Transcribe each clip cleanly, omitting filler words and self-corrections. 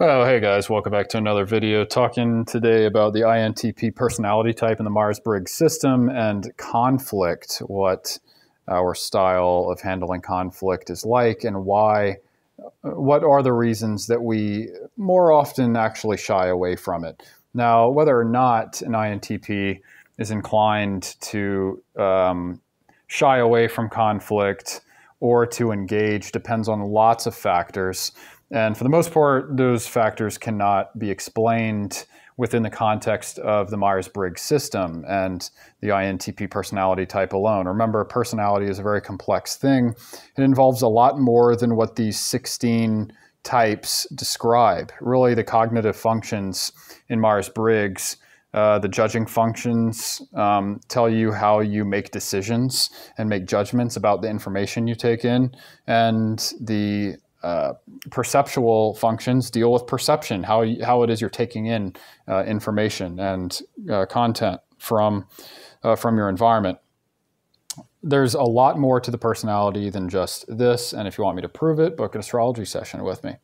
Oh, hey guys, welcome back to another video talking today about the INTP personality type in the Myers-Briggs system and conflict, what our style of handling conflict is like and why, what are the reasons that we more often actually shy away from it. Now, whether or not an INTP is inclined to shy away from conflict or to engage depends on lots of factors. And for the most part, those factors cannot be explained within the context of the Myers-Briggs system and the INTP personality type alone. Remember, personality is a very complex thing. It involves a lot more than what these 16 types describe. Really, the cognitive functions in Myers-Briggs, the judging functions tell you how you make decisions and make judgments about the information you take in, and the perceptual functions deal with perception, how it is you're taking in information and content from your environment. There's a lot more to the personality than just this, and if you want me to prove it, book an astrology session with me.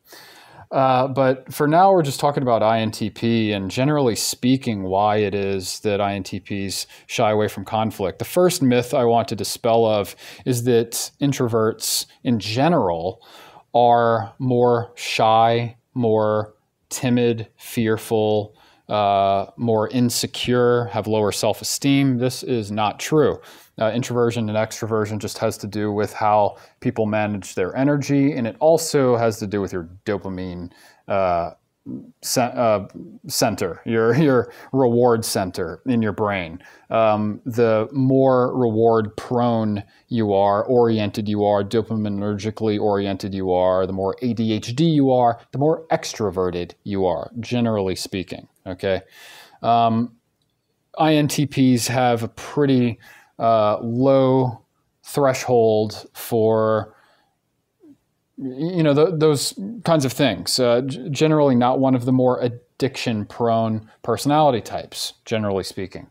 But for now, we're just talking about INTP and generally speaking, why it is that INTPs shy away from conflict. The first myth I want to dispel of is that introverts in general are more shy, more timid, fearful, more insecure, have lower self-esteem. This is not true. Introversion and extroversion just has to do with how people manage their energy, and it also has to do with your dopamine center, your reward center in your brain. The more reward prone you are, oriented you are, dopaminergically oriented you are, the more ADHD you are, the more extroverted you are, generally speaking, okay? INTPs have a pretty low threshold for those kinds of things. Generally not one of the more addiction-prone personality types, generally speaking.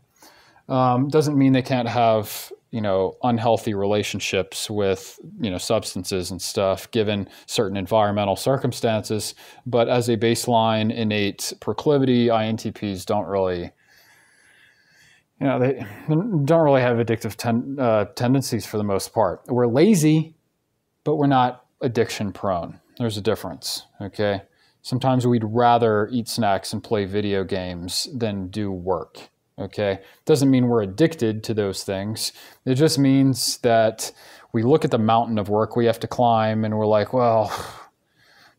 Doesn't mean they can't have, unhealthy relationships with, substances and stuff, given certain environmental circumstances. But as a baseline innate proclivity, INTPs don't really, they don't really have addictive tendencies for the most part. We're lazy, but we're not addiction prone. There's a difference, okay? Sometimes we'd rather eat snacks and play video games than do work, okay? Doesn't mean we're addicted to those things. It just means that we look at the mountain of work we have to climb and we're like, well, I'm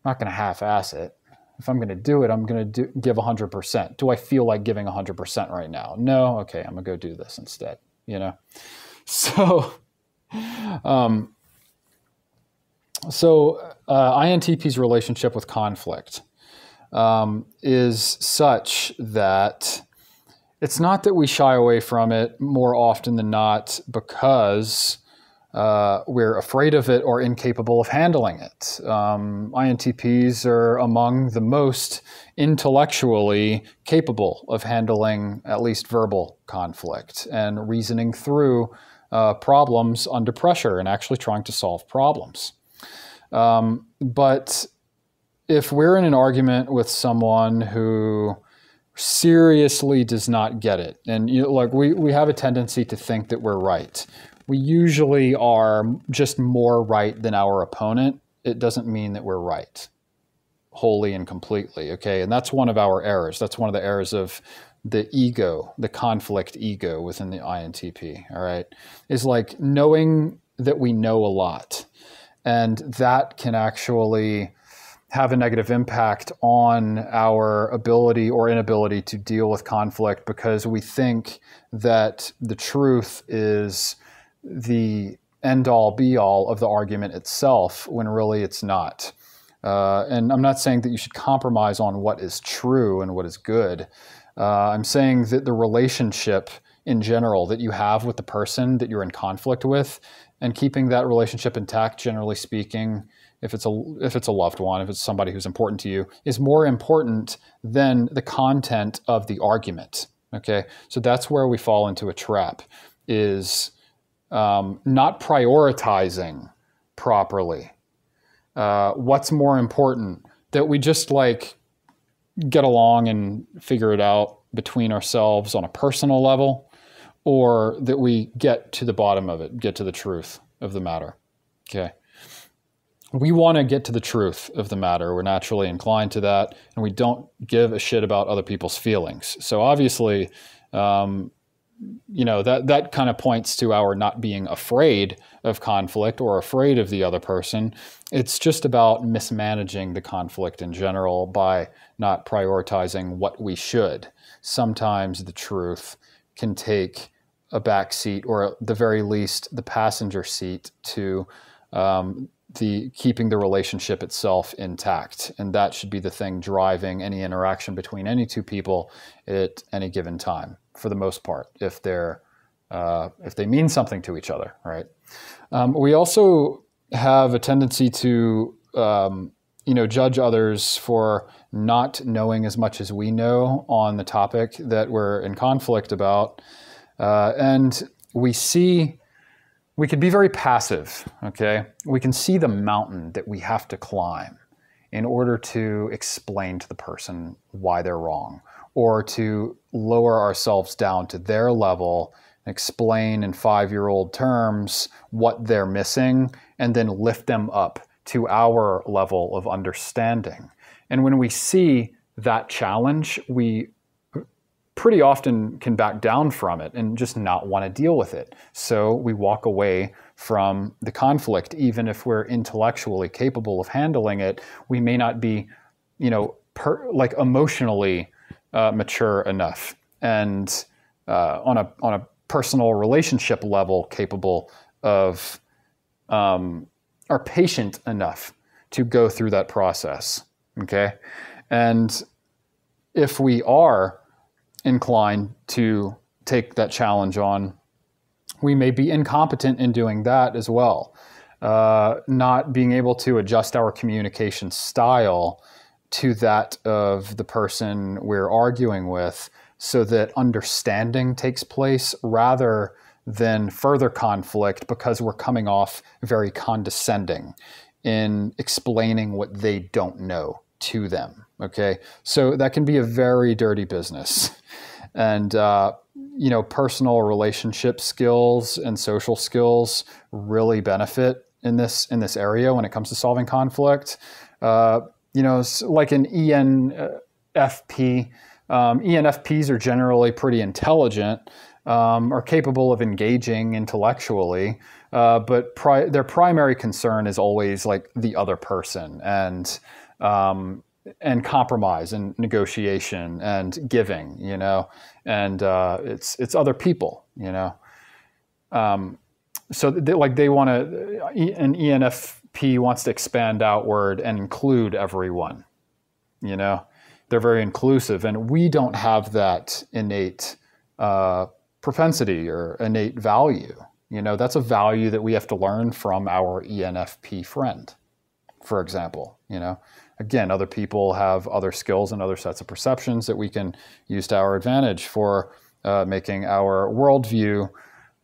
not gonna half-ass it. If I'm gonna do it, I'm gonna give 100%. Do I feel like giving 100% right now? No, okay, I'm gonna go do this instead, So, INTP's relationship with conflict is such that it's not that we shy away from it more often than not because we're afraid of it or incapable of handling it. INTPs are among the most intellectually capable of handling at least verbal conflict and reasoning through problems under pressure and actually trying to solve problems. But if we're in an argument with someone who seriously does not get it, and we have a tendency to think that we're right. We usually are just more right than our opponent. It doesn't mean that we're right wholly and completely, okay? And that's one of our errors. That's one of the errors of the ego, the conflict ego within the INTP, all right? Is like knowing that we know a lot. And that can actually have a negative impact on our ability or inability to deal with conflict because we think that the truth is the end-all be-all of the argument itself when really it's not. And I'm not saying that you should compromise on what is true and what is good. I'm saying that the relationship in general that you have with the person that you're in conflict with and keeping that relationship intact, generally speaking, if it's a loved one, if it's somebody who's important to you, is more important than the content of the argument, okay? So that's where we fall into a trap, is not prioritizing properly. What's more important? That we just get along and figure it out between ourselves on a personal level, or that we get to the bottom of it, get to the truth of the matter. Okay. We want to get to the truth of the matter. We're naturally inclined to that, and we don't give a shit about other people's feelings. So obviously, that kind of points to our not being afraid of conflict or afraid of the other person. It's just about mismanaging the conflict in general by not prioritizing what we should. Sometimes the truth can take a back seat, or at the very least the passenger seat, to keeping the relationship itself intact. And that should be the thing driving any interaction between any two people at any given time, for the most part, if they mean something to each other, right? We also have a tendency to judge others for not knowing as much as we know on the topic that we're in conflict about. And we could be very passive, okay? We can see the mountain that we have to climb in order to explain to the person why they're wrong, or to lower ourselves down to their level, explain in 5-year-old terms what they're missing, and then lift them up to our level of understanding. And when we see that challenge, we pretty often can back down from it and just not want to deal with it. So we walk away from the conflict. Even if we're intellectually capable of handling it, we may not be, emotionally mature enough, and on a personal relationship level capable of, are patient enough to go through that process. Okay. And if we are inclined to take that challenge on, we may be incompetent in doing that as well. Not being able to adjust our communication style to that of the person we're arguing with, so that understanding takes place rather than further conflict, because we're coming off very condescending in explaining what they don't know to them. Okay, so that can be a very dirty business. And personal relationship skills and social skills really benefit in this area when it comes to solving conflict. Like an ENFP. ENFPs are generally pretty intelligent, are capable of engaging intellectually, but their primary concern is always like the other person, and compromise and negotiation and giving, and it's other people, so they want to, an ENFP wants to expand outward and include everyone, they're very inclusive, and we don't have that innate propensity or innate value. That's a value that we have to learn from our ENFP friend, for example. Again, other people have other skills and other sets of perceptions that we can use to our advantage for making our worldview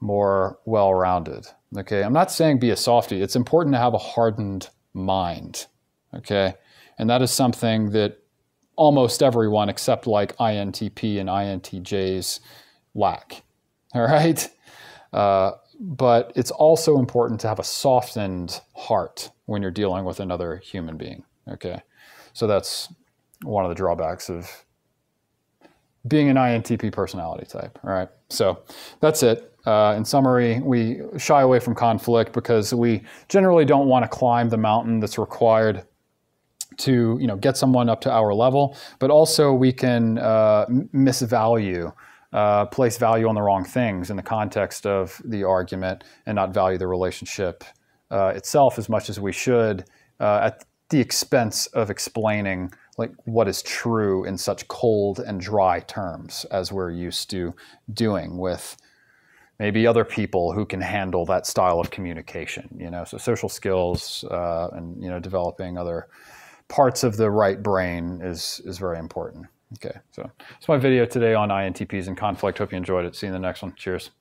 more well-rounded. Okay, I'm not saying be a softie. It's important to have a hardened mind. Okay, and that is something that almost everyone except like INTP and INTJs lack. All right, but it's also important to have a softened heart when you're dealing with another human being. Okay, so that's one of the drawbacks of being an INTP personality type. All right, so that's it. In summary, we shy away from conflict because we generally don't want to climb the mountain that's required to, get someone up to our level, but also we can misvalue, place value on the wrong things in the context of the argument, and not value the relationship itself as much as we should, at the expense of explaining like what is true in such cold and dry terms as we're used to doing with maybe other people who can handle that style of communication. So social skills and developing other parts of the right brain is very important. Okay, so that's my video today on INTPs and conflict. Hope you enjoyed it. See you in the next one. Cheers.